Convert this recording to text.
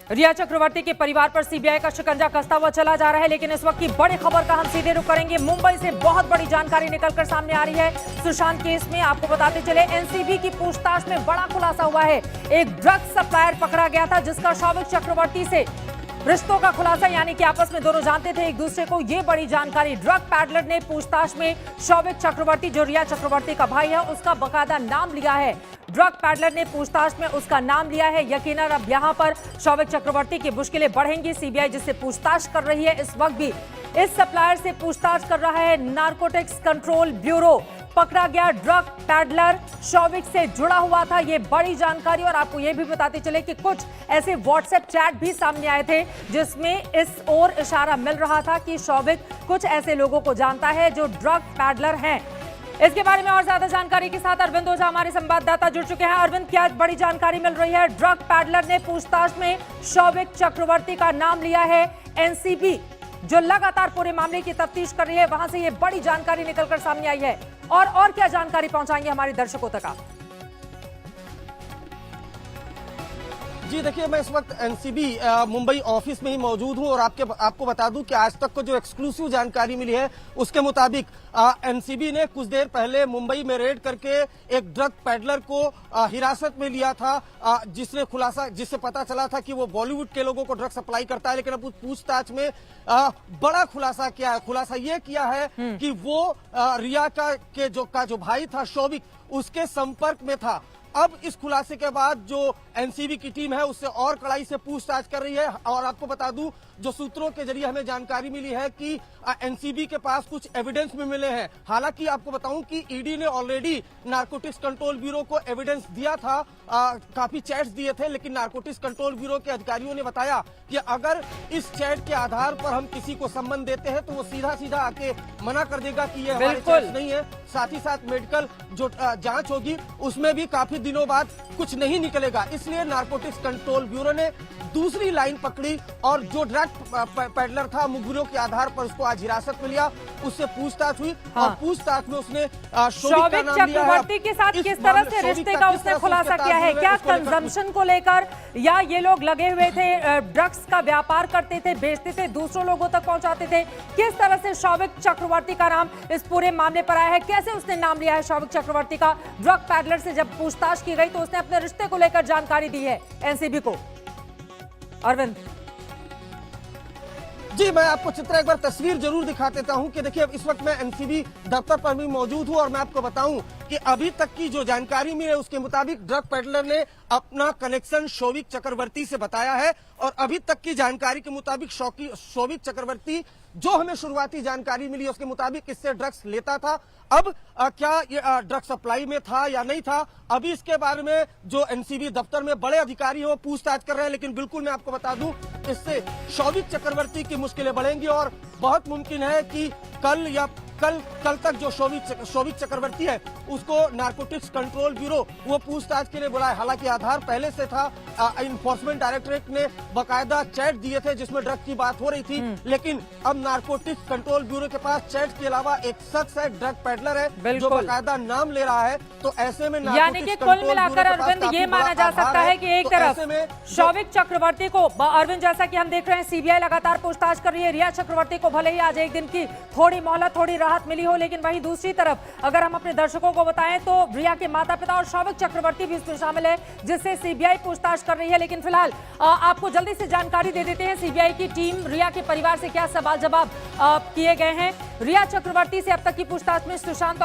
रिया चक्रवर्ती के परिवार पर सीबीआई का शिकंजा कसता हुआ चला जा रहा है, लेकिन इस वक्त की बड़ी खबर का हम सीधे रुख करेंगे। मुंबई से बहुत बड़ी जानकारी निकलकर सामने आ रही है। सुशांत केस में आपको बताते चले, एनसीबी की पूछताछ में बड़ा खुलासा हुआ है। एक ड्रग्स सप्लायर पकड़ा गया था जिसका शौविक चक्रवर्ती से रिश्तों का खुलासा, यानी कि आपस में दोनों जानते थे एक दूसरे को। ये बड़ी जानकारी ड्रग पैडलर ने पूछताछ में शौविक चक्रवर्ती, जो रिया चक्रवर्ती का भाई है, उसका बकायदा नाम लिया है। ड्रग पैडलर ने पूछताछ में उसका नाम लिया है। यकीनन अब यहां पर शौविक चक्रवर्ती की मुश्किलें बढ़ेंगी। सीबीआई जिससे पूछताछ कर रही है, इस वक्त भी इस सप्लायर से पूछताछ कर रहा है नारकोटिक्स कंट्रोल ब्यूरो। पकड़ा गया ड्रग पैडलर शौविक से जुड़ा हुआ था, ये बड़ी जानकारी। और आपको ये भी बताते चले कि कुछ ऐसे व्हाट्सएप चैट भी सामने आए थे जिसमें इस ओर इशारा मिल रहा था कि शौविक कुछ ऐसे लोगों को जानता है जो ड्रग पैडलर हैं। इसके बारे में और ज्यादा जानकारी के साथ अरविंद ओझा हमारे संवाददाता जुड़ चुके हैं। अरविंद, क्या बड़ी जानकारी मिल रही है? ड्रग पैडलर ने पूछताछ में शौविक चक्रवर्ती का नाम लिया है। एनसीबी जो लगातार पूरे मामले की तफ्तीश कर रही है, वहां से ये बड़ी जानकारी निकलकर सामने आई है। और क्या जानकारी पहुंचाएंगे हमारे दर्शकों तक आप? जी देखिए, मैं इस वक्त एनसीबी मुंबई ऑफिस में ही मौजूद हूं और आपको बता दूं कि आज तक को जो एक्सक्लूसिव जानकारी मिली है उसके मुताबिक एनसीबी ने कुछ देर पहले मुंबई में रेड करके एक ड्रग पैडलर को हिरासत में लिया था, जिससे पता चला था कि वो बॉलीवुड के लोगों को ड्रग सप्लाई करता है। लेकिन अब पूछताछ में बड़ा खुलासा किया है। खुलासा ये किया है कि वो रिया का जो भाई था शौविक, उसके संपर्क में था। अब इस खुलासे के बाद जो एनसीबी की टीम है उससे और कड़ाई से पूछताछ कर रही है। और आपको बता दूं, जो सूत्रों के जरिए हमें जानकारी मिली है कि एनसीबी के पास कुछ एविडेंस भी मिले हैं। हालांकि आपको बताऊं कि ईडी ने ऑलरेडी नारकोटिक्स कंट्रोल ब्यूरो को एविडेंस दिया था, काफी चैट्स दिए थे, लेकिन नारकोटिक्स कंट्रोल ब्यूरो के अधिकारियों ने बताया कि अगर इस चैट के आधार पर हम किसी को सम्मन देते हैं तो वो सीधा सीधा आके मना कर देगा कि ये हमारे चैट्स नहीं है। साथ ही साथ मेडिकल जो जांच होगी उसमें भी काफी दिनों बाद कुछ नहीं निकलेगा। इसलिए नारकोटिक्स कंट्रोल ब्यूरो ने दूसरी लाइन पकड़ी और जो ड्रग पैडलर था, मुखबिरों के आधार पर उसको आज हिरासत में लिया। उससे पूछताछ हुई। और पूछताछ में उसने शौविक चक्रवर्ती के साथ किस तरह से रिश्ते का उसने खुलासा किया है? क्या कंजम्पशन को लेकर, या ये लोग लगे हुए थे, ड्रग्स का व्यापार करते थे, बेचते थे, दूसरों लोगों तक पहुंचाते थे? किस तरह से शौविक चक्रवर्ती का नाम इस पूरे मामले पर आया है? कैसे उसने नाम लिया है शौविक चक्रवर्ती का? ड्रग पैडलर से जब पूछताछ की गई तो उसने अपने रिश्ते को लेकर जानकारी दी है एनसीबी को। अरविंद जी, मैं आपको चित्र एक बार तस्वीर जरूर दिखा देता हूं कि देखिए, अब इस वक्त मैं एनसीबी दफ्तर पर भी मौजूद हूं और मैं आपको बताऊं कि अभी तक की जो जानकारी मिली है उसके मुताबिक ड्रग पेडलर ने अपना कनेक्शन शौविक चक्रवर्ती से बताया है। और अभी तक की जानकारी के मुताबिक शौविक चक्रवर्ती, जो हमें शुरुआती जानकारी मिली उसके मुताबिक इससे ड्रग्स लेता था। अब क्या ये ड्रग सप्लाई में था या नहीं था, अभी इसके बारे में जो एनसीबी दफ्तर में बड़े अधिकारी हैं वो पूछताछ कर रहे हैं। लेकिन बिल्कुल मैं आपको बता दूं, इससे शौविक चक्रवर्ती की मुश्किलें बढ़ेंगी और बहुत मुमकिन है कि कल तक जो शौविक चक्रवर्ती है उसको नारकोटिक्स कंट्रोल ब्यूरो वो पूछताछ के लिए बुलाए। हालांकि आधार पहले से था, इन्फोर्समेंट डायरेक्टरेट ने बकायदा चैट दिए थे जिसमें ड्रग की बात हो रही थी। लेकिन अब नारकोटिक्स कंट्रोल ब्यूरो के पास चैट के अलावा एक शख्स है, ड्रग पैडलर है, जो बकायदा नाम ले रहा है। तो ऐसे में यानी कि कुल मिलाकर अरविंद ये माना जा सकता है कि एक तरफ शौविक चक्रवर्ती को, अरविंद जैसा कि हम देख रहे हैं सीबीआई लगातार पूछताछ कर रही है, रिया चक्रवर्ती को भले ही आज एक दिन की थोड़ी मोहलत, थोड़ी राहत मिली हो, लेकिन वहीं दूसरी तरफ अगर हम अपने दर्शकों को बताएं तो रिया के माता पिता और शौविक चक्रवर्ती भी इसमें शामिल है जिससे सीबीआई पूछताछ कर रही है। लेकिन फिलहाल आपको जल्दी से जानकारी दे देते हैं सीबीआई की टीम रिया के परिवार से क्या सवाल जवाब किए गए हैं। रिया चक्रवर्ती से अब तक की पूछताछ में सुशांत